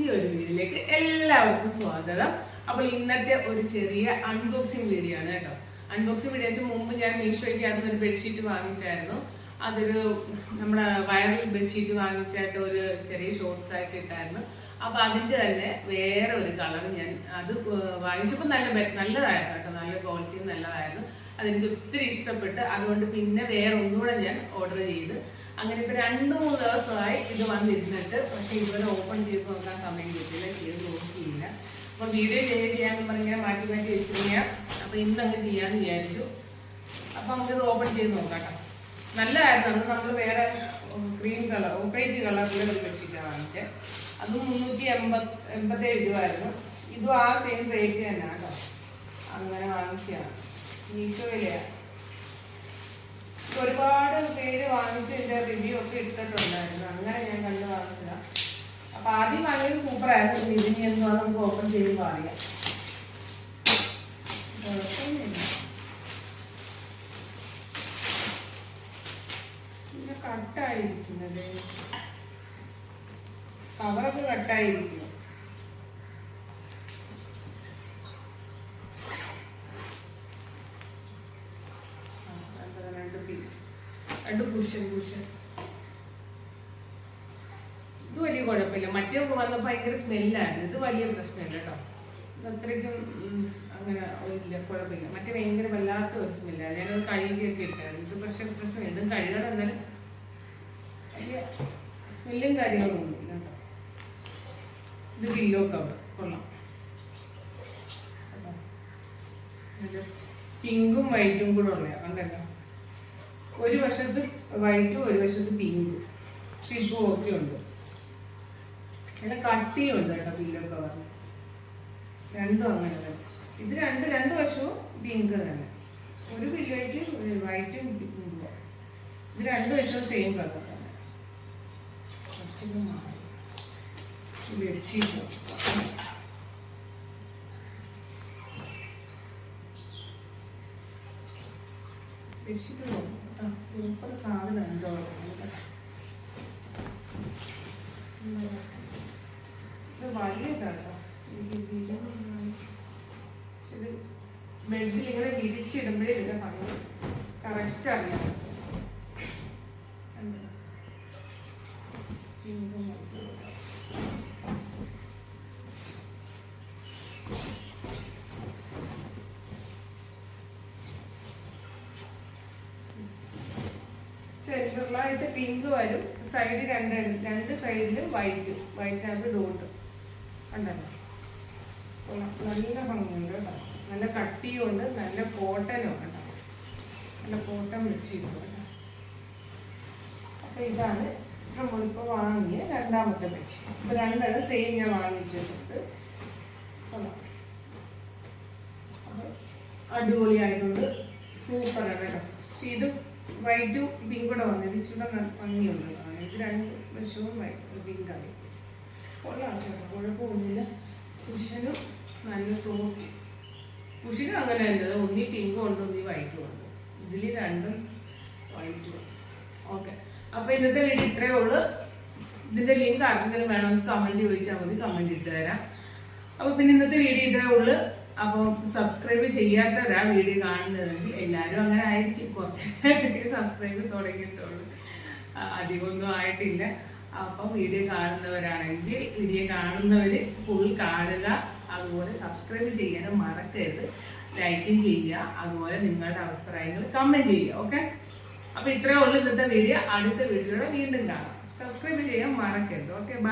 പുതിയൊരു വീഡിയോയിലേക്ക് എല്ലാവർക്കും സ്വാഗതം. അപ്പോൾ ഇന്നത്തെ ഒരു ചെറിയ അൺബോക്സിങ് വീഡിയോ ആണ് കേട്ടോ. അൺബോക്സിങ് വീഡിയോ മുമ്പ് ഞാൻ മീഷോയ്ക്കകത്ത് ഒരു ബെഡ്ഷീറ്റ് വാങ്ങിച്ചായിരുന്നു. അതൊരു നമ്മുടെ വൈറൽ ബെഡ്ഷീറ്റ് വാങ്ങിച്ചായിട്ട് ഒരു ചെറിയ ഷോർട്സ് ആയിട്ട് ഇട്ടായിരുന്നു. അപ്പൊ അതിന്റെ തന്നെ വേറെ ഒരു കളർ ഞാൻ അത് വാങ്ങിച്ചപ്പോൾ നല്ലതായിരുന്നു കേട്ടോ, നല്ല ക്വാളിറ്റി നല്ലതായിരുന്നു. അതെനിക്ക് ഒത്തിരി ഇഷ്ടപ്പെട്ട് അതുകൊണ്ട് പിന്നെ വേറെ ഒന്നുകൂടെ ഞാൻ ഓർഡർ ചെയ്ത് അങ്ങനെ ഇപ്പൊ 2-3 ദിവസമായി ഇത് വന്നിരുന്നിട്ട്. പക്ഷെ ഇതുവരെ ഓപ്പൺ ചെയ്ത് നോക്കാൻ സമയം കിട്ടില്ല, ചെയ്ത് നോക്കിയില്ല. അപ്പൊ വീഡിയോ ചെയ്യാന്ന് പറഞ്ഞാൽ മാറ്റി വെച്ചിരുന്ന അപ്പൊ ഇന്നങ്ങ് ചെയ്യാന്ന് വിചാരിച്ചു. അപ്പൊ നമുക്കിത് ഓപ്പൺ ചെയ്ത് നോക്കാം. നല്ലതായിരുന്നു. അന്ന് നമ്മൾ വേറെ ക്രീം കളർ ഓപ്പറേറ്റ് കളറിലെ ഒരു ബെഡ്ഷീറ്റാണ് വാങ്ങിച്ചത്. അതും 387 രൂപയായിരുന്നു. ഇതും ആ സെയിം റേറ്റ് തന്നെ കേട്ടോ. അങ്ങനെ വാങ്ങിച്ചതാണ്, മീഷോയിലെയാണ്. ഒരുപാട് പേര് വാങ്ങിച്ച് ഇതിന്റെ റിവ്യൂ ഒക്കെ ഇട്ടിട്ടുണ്ടായിരുന്നു. അങ്ങനെ ഞാൻ കണ്ടു വാങ്ങിച്ചതാണ്. അപ്പൊ ആദ്യം വാങ്ങിയത് സൂപ്പറായിരുന്നു. ഇതിന് എന്താണ് നമുക്ക് ഓപ്പൺ ചെയ്യുമ്പോൾ അറിയാം. പിന്നെ കട്ടായിരിക്കുന്നത്, കവറൊക്കെ കട്ടായിരിക്കുന്നു. രണ്ട് കുഷൻ ഇത് വലിയ കുഴപ്പമില്ല. മറ്റേ വന്നപ്പോൾ ഭയങ്കര സ്മെല്ലായിരുന്നു. ഇത് വലിയ പ്രശ്നമില്ല കേട്ടോ. ഇത് അത്രയ്ക്കും അങ്ങനെ ഇല്ല, കുഴപ്പമില്ല. മറ്റേ ഭയങ്കര വല്ലാത്ത ഒരു സ്മെല്ലാണ്. ഞാനത് കഴുകിയൊക്കെ ഇട്ടായിരുന്നു. ഇത് പ്രശ്നമില്ല. ഇതും കഴുകണം, എന്നാലും വലിയ സ്മെല്ലും കാര്യങ്ങളൊന്നും ഇല്ല കേട്ടോ. ഇത് പില്ലോ കവർ കൊള്ളാം. പിങ്കും വൈറ്റും കൂടെ ഉള്ളതാണ്, കണ്ടല്ലോ. ഒരു വശത്ത് വൈറ്റും ഒരു വശത്ത് പിങ്കും സിബും ഒക്കെ ഉണ്ട്. നല്ല കട്ടിയും ഉണ്ട് കേട്ടോ പില്ലോ കവറിന്. രണ്ടും അങ്ങനെ തന്നെ. ഇത് രണ്ട് വശവും പിങ്ക് തന്നെ. ഒരു പില്ലോയ്ക്ക് വൈറ്റും പിങ്കും. ഇത് രണ്ട് വശവും സെയിം കളർ തന്നെ. ബെഡ്ഷീറ്റ് സൂപ്പർ സാധനം എന്തോ. ഇത് വലിയതാട്ടോ. ഇത് ബെഡിൽ ഇങ്ങനെ വിരിച്ചിടുമ്പോഴേ ഇതിന്റെ ഭംഗി കറക്റ്റ് അറിയാം. സെൻട്രലായിട്ട് പിങ്ക് വരും, സൈഡ് രണ്ട് സൈഡിലും വൈറ്റിനകത്ത് ഡോട്ട് കണ്ടല്ലോ. നല്ല ഭംഗിയുണ്ട് കേട്ടോ. നല്ല കട്ടിയുണ്ട്, നല്ല കോട്ടനും കേട്ടോ. നല്ല കോട്ടൺ വെച്ചിട്ടുണ്ട്. അപ്പൊ ഇതാണ് നമ്മളിപ്പോ വാങ്ങിയ രണ്ടാമത്തെ ബെഡ്ഷീറ്റ്. ഇപ്പൊ രണ്ടെണ്ണം സെയിം ഞാൻ വാങ്ങിച്ചിട്ടുണ്ട്. അടിപൊളിയായിട്ടുണ്ട്, സൂപ്പറാണ് കേട്ടോ. പക്ഷെ ഇത് വൈറ്റും പിങ്കൂടെ വന്നത് ഇച്ചിരി ഭംഗിയുണ്ട്. ഇത് രണ്ട് വശവും പിങ്കാണ്. കൊള്ളാം, കുഴപ്പമൊന്നുമില്ല. കുഷനും നല്ല സോഫ്റ്റ്. കുഷനും അങ്ങനെ ഉണ്ട്, ഒന്നി പിങ്കും ഉണ്ട്, ഒന്നി വൈറ്റും ഉണ്ട്. ഇതിൽ രണ്ടും വൈറ്റും. ഓക്കെ, അപ്പൊ ഇന്നത്തെ വീഡിയോ ഇത്രയേ ഉള്ളൂ. ഇതിന്റെ ലിങ്ക് ആർക്കെങ്കിലും വേണമെങ്കിൽ കമന്റ് ചോദിച്ചാൽ മതി, കമന്റ് ഇട്ട് തരാം. അപ്പൊ പിന്നെ ഇന്നത്തെ വീഡിയോ ഇത്രയേ ഉള്ളൂ. അപ്പം സബ്സ്ക്രൈബ് ചെയ്യാത്തവരാ വീഡിയോ കാണുന്നതെങ്കിൽ, എല്ലാവരും അങ്ങനെ ആയിരിക്കും, കുറച്ച് സബ്സ്ക്രൈബ് തുടങ്ങിയിട്ടുള്ളൂ, അധികമൊന്നും ആയിട്ടില്ല. അപ്പം വീഡിയോ കാണുന്നവരാണെങ്കിൽ വീഡിയോ കാണുന്നവര് ഫുൾ കാണുക. അതുപോലെ സബ്സ്ക്രൈബ് ചെയ്യാനും മറക്കരുത്, ലൈക്കും ചെയ്യുക. അതുപോലെ നിങ്ങളുടെ അഭിപ്രായങ്ങൾ കമന്റ് ചെയ്യുക. ഓക്കെ, അപ്പൊ ഇത്രയേ ഉള്ളൂ ഇന്നത്തെ വീഡിയോ. അടുത്ത വീഡിയോയുടെ വീണ്ടും കാണാം. സബ്സ്ക്രൈബ് ചെയ്യാൻ മറക്കരുത്. Okay, by.